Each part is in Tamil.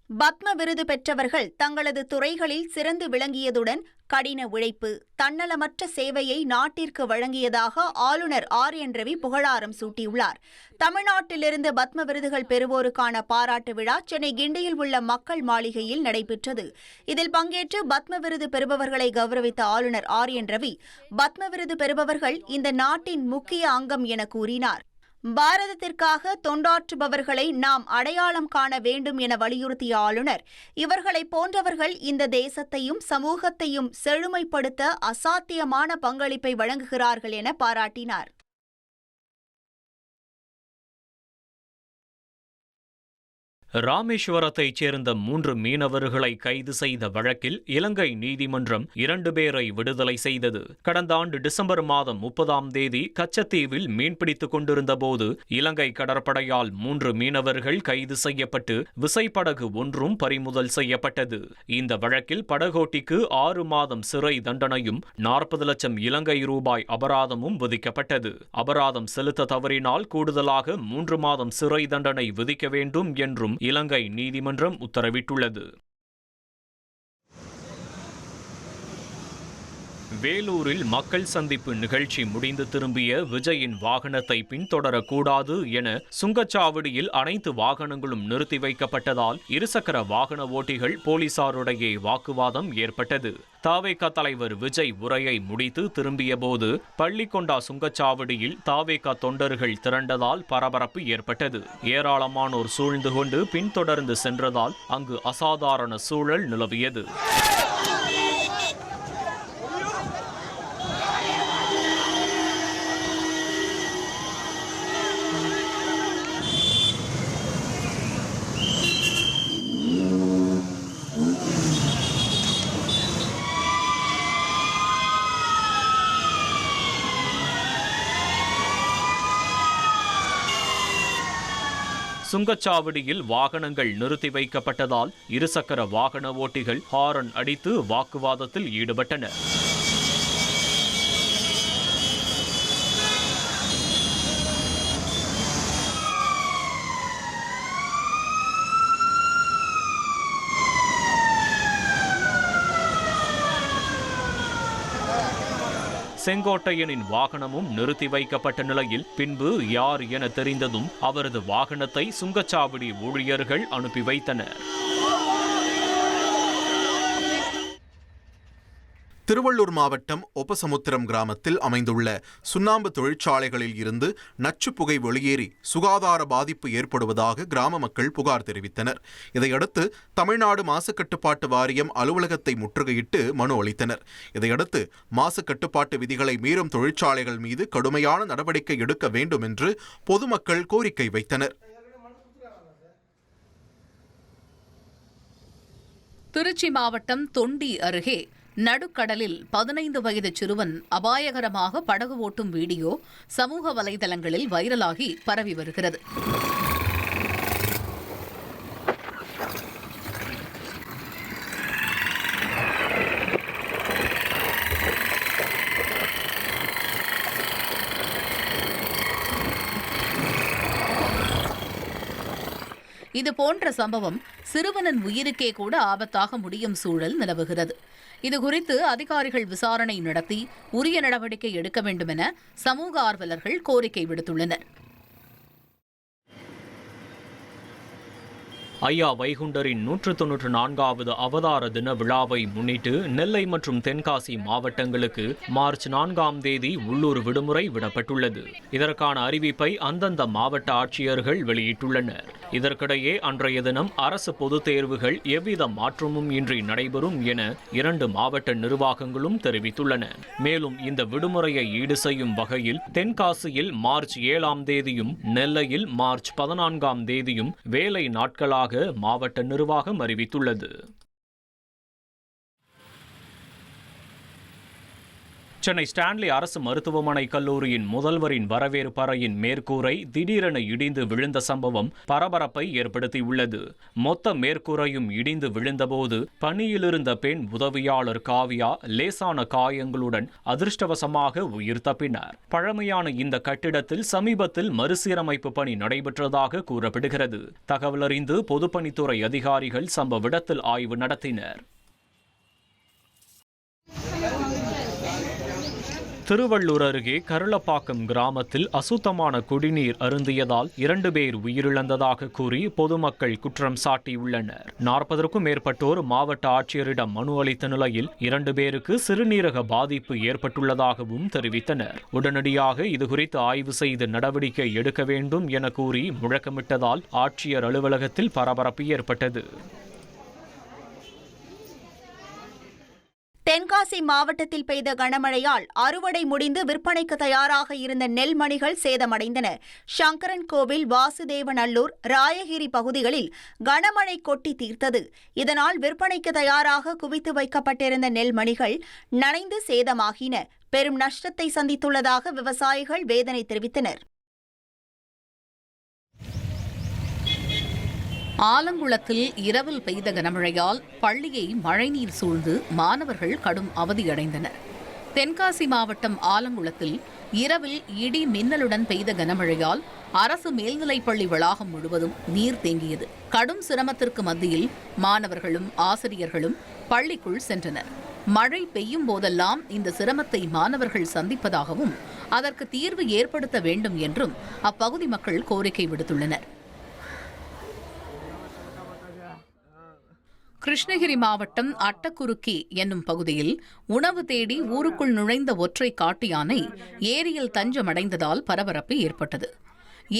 பத்ம விருது பெற்றவர்கள் தங்களது துறைகளில் சிறந்து விளங்கியதுடன் கடின உழைப்பு, தன்னலமற்ற சேவையை நாட்டிற்கு வழங்கியதாக ஆளுநர் என் ரவி புகழாரம் சூட்டியுள்ளார். தமிழ்நாட்டிலிருந்து பத்ம விருதுகள் பெறுவோருக்கான பாராட்டு விழா சென்னை கிண்டியில் உள்ள மக்கள் மாளிகையில் நடைபெற்றது. இதில் பங்கேற்று பத்ம விருது பெறுபவர்களை கௌரவித்த ஆளுநர் என் ரவி, பத்ம விருது பெறுபவர்கள் இந்த நாட்டின் முக்கிய அங்கம் என கூறினார். பாரதத்திற்காக தொண்டாற்றுபவர்களை நாம் அடையாளம் காண வேண்டும் என வலியுறுத்திய ஆளுநர், இவர்களை போன்றவர்கள் இந்த தேசத்தையும் சமூகத்தையும் செழுமைப்படுத்த அசாத்தியமான பங்களிப்பை வழங்குகிறார்கள் என பாராட்டினார். ராமேஸ்வரத்தைச் சேர்ந்த 3 மீனவர்களை கைது செய்த வழக்கில் இலங்கை நீதிமன்றம் 2 பேரை விடுதலை செய்தது. கடந்த ஆண்டு டிசம்பர் மாதம் 30ஆம் தேதி கச்சத்தீவில் மீன்பிடித்துக் கொண்டிருந்த போது இலங்கை கடற்படையால் 3 மீனவர்கள் கைது செய்யப்பட்டு விசைப்படகு ஒன்றும் பறிமுதல் செய்யப்பட்டது. இந்த வழக்கில் படகோட்டிக்கு 6 மாதம் சிறை தண்டனையும் 40 லட்சம் இலங்கை ரூபாய் அபராதமும் விதிக்கப்பட்டது. அபராதம் செலுத்த தவறினால் கூடுதலாக 3 மாதம் சிறை தண்டனை விதிக்க வேண்டும் என்றும் இலங்கை நீதிமன்றம் உத்தரவிட்டுள்ளது. வேலூரில் மக்கள் சந்திப்பு நிகழ்ச்சி முடிந்து திரும்பிய விஜயின் வாகனத்தை பின்தொடரக்கூடாது என சுங்கச்சாவடியில் அனைத்து வாகனங்களும் நிறுத்தி வைக்கப்பட்டதால் இருசக்கர வாகன ஓட்டிகள் போலீசாருடைய வாக்குவாதம் ஏற்பட்டது. தாவேகா தலைவர் விஜய் உரையை முடித்து திரும்பிய போது பள்ளிக்கொண்டா சுங்கச்சாவடியில் தாவேகா தொண்டர்கள் திரண்டதால் பரபரப்பு ஏற்பட்டது. ஏராளமானோர் சூழ்ந்து கொண்டு பின்தொடர்ந்து சென்றதால் அங்கு அசாதாரண சூழல் நிலவியது. சுங்கச்சாவடியில் வாகனங்கள் நிறுத்தி வைக்கப்பட்டதால் இருசக்கர வாகன ஓட்டிகள் ஹாரன் அடித்து வாக்குவாதத்தில் ஈடுபட்டனர். செங்கோட்டையனின் வாகனமும் நிறுத்தி வைக்கப்பட்ட நிலையில் பின்பு யார் என தெரிந்ததும் அவரது வாகனத்தை சுங்கச்சாவடி ஊழியர்கள் அனுப்பி வைத்தனர். திருவள்ளூர் மாவட்டம் ஒப்பசமுத்திரம் கிராமத்தில் அமைந்துள்ள சுண்ணாம்பு தொழிற்சாலைகளில் இருந்து நச்சு புகை வெளியேறி சுகாதார பாதிப்பு ஏற்படுவதாக கிராம மக்கள் புகார் தெரிவித்தனர். இதையடுத்து தமிழ்நாடு மாசு கட்டுப்பாட்டு வாரியம் அலுவலகத்தை முற்றுகையிட்டு மனு அளித்தனர். இதையடுத்து மாசு கட்டுப்பாட்டு விதிகளை மீறும் தொழிற்சாலைகள் மீது கடுமையான நடவடிக்கை எடுக்க வேண்டும் என்று பொதுமக்கள் கோரிக்கை வைத்தனர். திருச்சி மாவட்டம் தொண்டி அருகே நடுக்கடலில் 15 வயது சிறுவன் அபாயகரமாக படகு ஓட்டும் வீடியோ சமூக வலைதளங்களில் வைரலாகி பரவி வருகிறது. இதுபோன்ற சம்பவம் சிறுவனின் உயிருக்கே கூட ஆபத்தாக முடியும் சூழல் நிலவுகிறது. இதுகுறித்து அதிகாரிகள் விசாரணை நடத்தி உரிய நடவடிக்கை எடுக்க வேண்டும் என சமூக ஆர்வலர்கள் கோரிக்கை விடுத்துள்ளனர். ஐயா வைகுண்டரின் 194வது அவதார தின விழாவை முன்னிட்டு நெல்லை மற்றும் தென்காசி மாவட்டங்களுக்கு மார்ச் 4ஆம் தேதி உள்ளூர் விடுமுறை விடப்பட்டுள்ளது. இதற்கான அறிவிப்பை அந்தந்த மாவட்ட ஆட்சியர்கள் வெளியிட்டுள்ளனர். இதற்கிடையே அன்றைய தினம் அரசு பொதுத் தேர்வுகள் எவ்வித மாற்றமும் இன்றி நடைபெறும் என 2 மாவட்ட நிர்வாகங்களும் தெரிவித்துள்ளன. மேலும் இந்த விடுமுறையை ஈடு செய்யும் வகையில் தென்காசியில் மார்ச் 7ஆம் தேதியும் நெல்லையில் மார்ச் 14ஆம் தேதியும் வேலை நாட்களாக மாவட்ட நிர்வாகம் அறிவித்துள்ளது. சென்னை ஸ்டான்லி அரசு மருத்துவமனை கல்லூரியின் முதல்வரின் வரவேற்பு அறையின் மேற்கூரை திடீரென இடிந்து விழுந்த சம்பவம் பரபரப்பை ஏற்படுத்தியுள்ளது. மொத்த மேற்கூரையும் இடிந்து விழுந்தபோது பணியிலிருந்த பெண் உதவியாளர் காவியா லேசான காயங்களுடன் அதிர்ஷ்டவசமாக உயிர் தப்பினார். பழமையான இந்த கட்டிடத்தில் சமீபத்தில் மறுசீரமைப்பு பணி நடைபெற்றதாக கூறப்படுகிறது. தகவலறிந்து பொதுப்பணித்துறை அதிகாரிகள் சம்பவ இடத்தில் ஆய்வு நடத்தினர். திருவள்ளூர் அருகே கருளப்பாக்கம் கிராமத்தில் அசுத்தமான குடிநீர் அருந்தியதால் 2 பேர் உயிரிழந்ததாக கூறி பொதுமக்கள் குற்றம் சாட்டியுள்ளனர். 40க்கும் மேற்பட்டோர் மாவட்ட ஆட்சியரிடம் மனு அளித்த நிலையில் 2 பேருக்கு சிறுநீரக பாதிப்பு ஏற்பட்டுள்ளதாகவும் தெரிவித்தனர். உடனடியாக இதுகுறித்து ஆய்வு செய்து நடவடிக்கை எடுக்க வேண்டும் என கூறி முழக்கமிட்டதால் ஆட்சியர் அலுவலகத்தில் பரபரப்பு ஏற்பட்டது. தென்காசி மாவட்டத்தில் பெய்த கனமழையால் அறுவடை முடிந்து விற்பனைக்கு தயாராக இருந்த நெல்மணிகள் சேதமடைந்தன. சங்கரன்கோவில், வாசுதேவநல்லூர், ராயகிரி பகுதிகளில் கனமழை கொட்டி தீர்த்தது. இதனால் விற்பனைக்கு தயாராக குவித்து வைக்கப்பட்டிருந்த நெல்மணிகள் நனைந்து சேதமாகின. பெரும் நஷ்டத்தை சந்தித்துள்ளதாக விவசாயிகள் வேதனை தெரிவித்தனர். ஆலங்குளத்தில் இரவில் பெய்த கனமழையால் பள்ளியை மழைநீர் சூழ்ந்து மாணவர்கள் கடும் அவதியடைந்தனர். தென்காசி மாவட்டம் ஆலங்குளத்தில் இரவில் இடி மின்னலுடன் பெய்த கனமழையால் அரசு மேல்நிலைப்பள்ளி வளாகம் முழுவதும் நீர் தேங்கியது. கடும் சிரமத்திற்கு மத்தியில் மாணவர்களும் ஆசிரியர்களும் பள்ளிக்குள் சென்றனர். மழை பெய்யும் போதெல்லாம் இந்த சிரமத்தை மாணவர்கள் சந்திப்பதாகவும் அதற்கு தீர்வு ஏற்படுத்த வேண்டும் என்றும் அப்பகுதி மக்கள் கோரிக்கை விடுத்துள்ளனர். கிருஷ்ணகிரி மாவட்டம் அட்டக்குருக்கி என்னும் பகுதியில் உணவு தேடி ஊருக்குள் நுழைந்த ஒற்றை காட்டு யானை ஏரியில் தஞ்சமடைந்ததால் பரபரப்பு ஏற்பட்டது.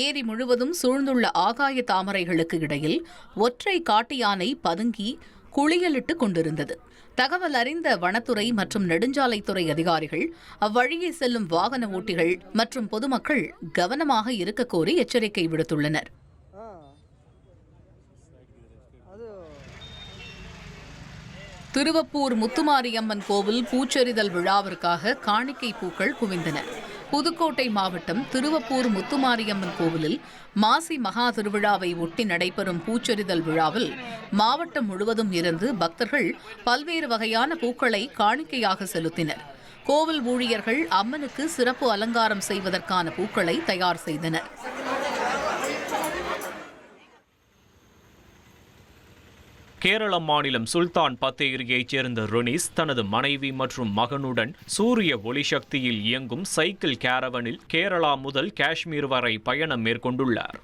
ஏரி முழுவதும் சூழ்ந்துள்ள ஆகாய தாமரைகளுக்கு இடையில் ஒற்றை காட்டு யானை பதுங்கி குளியலிட்டு கொண்டிருந்தது. தகவல் அறிந்த வனத்துறை மற்றும் நெடுஞ்சாலைத்துறை அதிகாரிகள் அவ்வழியே செல்லும் வாகன ஓட்டிகள் மற்றும் பொதுமக்கள் கவனமாக இருக்க கோரி எச்சரிக்கை விடுத்துள்ளனர். திருவப்பூர் முத்துமாரியம்மன் கோவில் பூச்செறிதல் விழாவிற்காக காணிக்கை பூக்கள் குவிந்தன. புதுக்கோட்டை மாவட்டம் திருவப்பூர் முத்துமாரியம்மன் கோவிலில் மாசி மகா திருவிழாவை ஒட்டி நடைபெறும் பூச்செறிதல் விழாவில் மாவட்டம் முழுவதும் இருந்து பக்தர்கள் பல்வேறு வகையான பூக்களை காணிக்கையாக செலுத்தினர். கோவில் ஊழியர்கள் அம்மனுக்கு சிறப்பு அலங்காரம் செய்வதற்கான பூக்களை தயார் செய்தனர். கேரள மாநிலம் சுல்தான் பத்தேரியைச் சேர்ந்த ரொனிஸ் தனது மனைவி மற்றும் மகனுடன் சூரிய ஒளிசக்தியில் இயங்கும் சைக்கிள் கேரவனில் கேரளா முதல் காஷ்மீர் வரை பயணம் மேற்கொண்டுள்ளார்.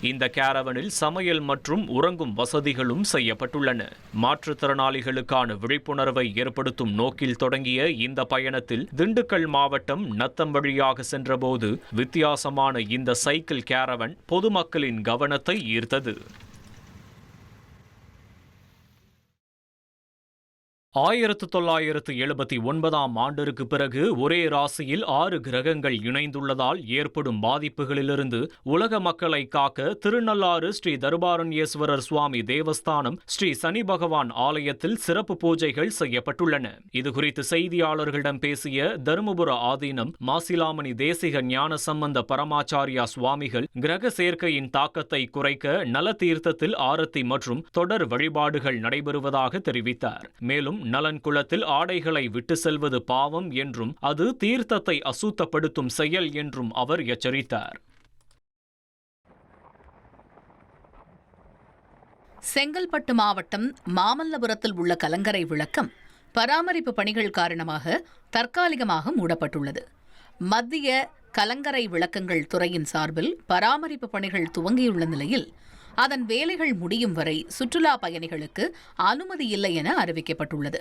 இந்த கேரவனில் சமையல் மற்றும் உறங்கும் வசதிகளும் செய்யப்பட்டுள்ளன. மாற்றுத்திறனாளிகளுக்கான விழிப்புணர்வை ஏற்படுத்தும் நோக்கில் தொடங்கிய இந்த பயணத்தில் திண்டுக்கல் மாவட்டம் நத்தம் வழியாக சென்றபோது வித்தியாசமான இந்த சைக்கிள் கேரவன் பொதுமக்களின் கவனத்தை ஈர்த்தது. 1979ஆம் ஆண்டிற்கு பிறகு ஒரே ராசியில் 6 கிரகங்கள் இணைந்துள்ளதால் ஏற்படும் பாதிப்புகளிலிருந்து உலக மக்களை காக்க திருநள்ளாறு ஸ்ரீ தர்பாரண்யேஸ்வரர் சுவாமி தேவஸ்தானம் ஸ்ரீ சனி பகவான் ஆலயத்தில் சிறப்பு பூஜைகள் செய்யப்பட்டுள்ளன. இதுகுறித்து செய்தியாளர்களிடம் பேசிய தருமபுர ஆதீனம் மாசிலாமணி தேசிக ஞான சம்பந்த பரமாச்சாரியா சுவாமிகள் கிரக சேர்க்கையின் தாக்கத்தை குறைக்க நல தீர்த்தத்தில் ஆரத்தி மற்றும் தொடர் வழிபாடுகள் நடைபெறுவதாக தெரிவித்தார். மேலும் நலன் குளத்தில் ஆடைகளை விட்டு செல்வது பாவம் என்றும் அது தீர்த்தத்தை அசுத்தப்படுத்தும் செயல் என்றும் அவர் எச்சரித்தார். செங்கல்பட்டு மாவட்டம் மாமல்லபுரத்தில் உள்ள கலங்கரை விளக்கம் பராமரிப்பு பணிகள் காரணமாக தற்காலிகமாக மூடப்பட்டுள்ளது. மத்திய கலங்கரை விளக்கங்கள் துறையின் சார்பில் பராமரிப்பு பணிகள் துவங்கியுள்ள நிலையில் அதன் வேலைகள் முடியும் வரை சுற்றுலா பயணிகளுக்கு அனுமதி இல்லை என அறிவிக்கப்பட்டுள்ளது.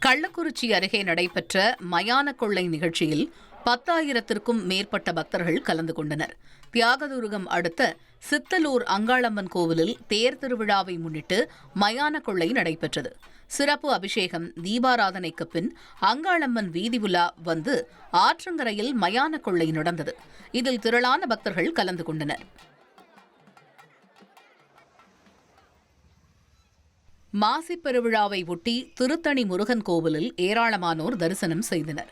கள்ளக்குறிச்சி அருகே நடைபெற்ற மயான கொள்ளை நிகழ்ச்சியில் 10,000த்திற்கும் மேற்பட்ட பக்தர்கள் கலந்து கொண்டனர். தியாகதுருகம் அடுத்த சித்தலூர் அங்காளம்மன் கோவிலில் தேர் திருவிழாவை முன்னிட்டு மயான கொள்ளை நடைபெற்றது. சிறப்பு அபிஷேகம், தீபாராதனைக்கு பின் அங்காளம்மன் வீதி உலா வந்து ஆற்றங்கரையில் மயான கொள்ளை நடந்தது. இதில் திரளான பக்தர்கள் கலந்து கொண்டனர். மாசிப் பெருவிழாவை ஒட்டி திருத்தணி முருகன் கோவிலில் ஏராளமானோர் தரிசனம் செய்தனர்.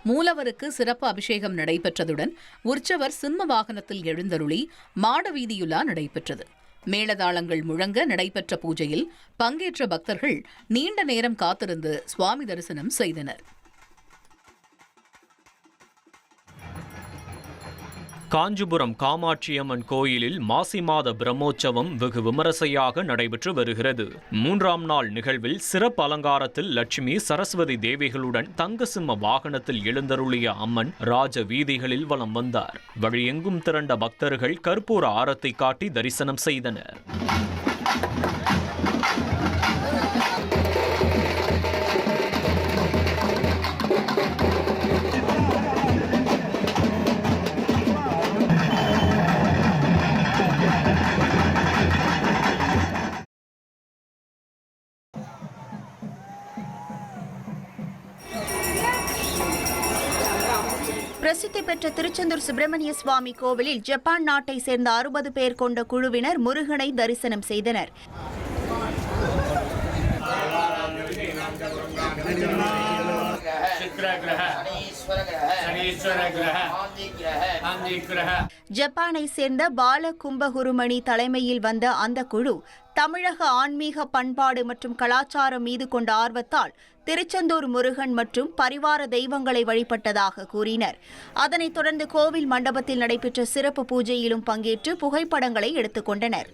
மூலவருக்கு சிறப்பு அபிஷேகம் நடைபெற்றதுடன் உற்சவர் சிம்ம வாகனத்தில் எழுந்தருளி மாட வீதியுலா நடைபெற்றது. மேளதாளங்கள் முழங்க நடைபெற்ற பூஜையில் பங்கேற்ற பக்தர்கள் நீண்ட நேரம் காத்திருந்து சுவாமி தரிசனம் செய்தனர். காஞ்சிபுரம் காமாட்சியம்மன் கோயிலில் மாசி மாத பிரம்மோற்சவம் வெகு விமரிசையாக நடைபெற்று வருகிறது. 3ஆம் நாள் நிகழ்வில் சிறப்பு அலங்காரத்தில் லட்சுமி சரஸ்வதி தேவிகளுடன் தங்கசிம்ம வாகனத்தில் எழுந்தருளிய அம்மன் ராஜ வீதிகளில் வலம் வந்தார். வழியெங்கும் திரண்ட பக்தர்கள் கற்பூர ஆரத்தை காட்டி தரிசனம் செய்தனர். பிரசித்தி பெற்ற திருச்செந்தூர் சுப்பிரமணிய சுவாமி கோவிலில் ஜப்பான் நாட்டை சேர்ந்த 60 பேர் கொண்ட குழுவினர் முருகனை தரிசனம் செய்தனர். ஜப்பானை சேர்ந்த பால கும்பகுருமணி தலைமையில் வந்த அந்த குழு தமிழக ஆன்மீக பண்பாடு மற்றும் கலாச்சாரம் மீது கொண்ட ஆர்வத்தால் திருச்செந்தூர் முருகன் மற்றும் பரிவார தெய்வங்களை வழிபட்டதாக கூறினர். அதனைத் தொடர்ந்து கோவில் மண்டபத்தில் நடைபெற்ற சிறப்பு பூஜையிலும் பங்கேற்று புகைப்படங்களை எடுத்துக் கொண்டனர்.